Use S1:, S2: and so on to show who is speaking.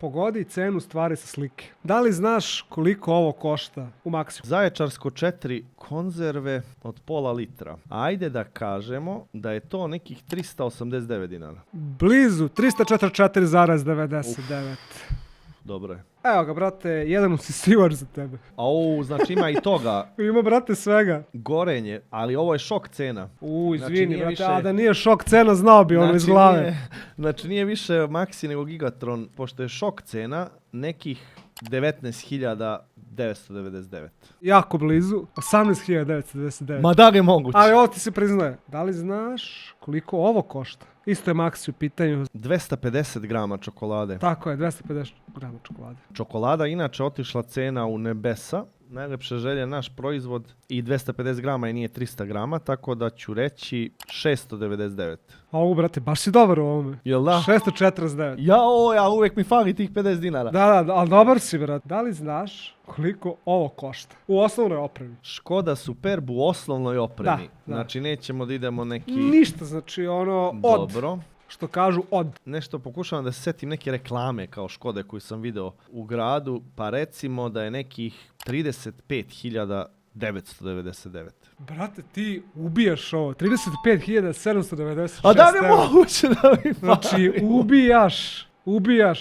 S1: Pogodi cenu stvari sa slike. Da li znaš koliko ovo košta u Maximu?
S2: Zaječarsko 4 konzerve od pola litra. Ajde da kažemo da je to nekih 389 dinara.
S1: Blizu, 344,99.
S2: Dobro je.
S1: Evo ga, brate, jedan usisivač za tebe.
S2: Au, znači ima i toga.
S1: Ima, brate, svega.
S2: Gorenje, ali ovo je šok cena.
S1: Izvini,
S2: nije
S1: brate,
S2: više-
S1: a da nije šok cena, znao bi ono iz glave.
S2: Znači nije više Maxi nego Gigatron, pošto je šok cena nekih 19.999.
S1: Jako blizu, 18.999.
S2: Ma da li je moguće?
S1: Ali ovo ti se priznaje. Da li znaš koliko ovo košta? Isto je Maxi u pitanju.
S2: 250 grama čokolade.
S1: Tako je, 250 grama čokolade.
S2: Čokolada inače otišla cena u nebesa. Najlepše želje naš proizvod i 250 grama i nije 300 grama, tako da ću reći 699.
S1: A ovo, brate, baš si dobar u ovome.
S2: Jel da?
S1: 649.
S2: Ja uvijek mi fali tih 50 dinara.
S1: Da, ali dobar si, brate. Da li znaš koliko ovo košta? U osnovnoj opremi.
S2: Škoda Superb u osnovnoj opremi.
S1: Da.
S2: Znači nećemo da idemo neki...
S1: Ništa, znači ono od,
S2: Dobro.
S1: što kažu od.
S2: Nešto pokušavam da se setim neke reklame kao Škode koju sam video u gradu, pa recimo da je nekih 35.999.
S1: Brate, ti ubijaš ovo. 35.796.
S2: A da li je moguće da mi fali?
S1: Znači, ubijaš.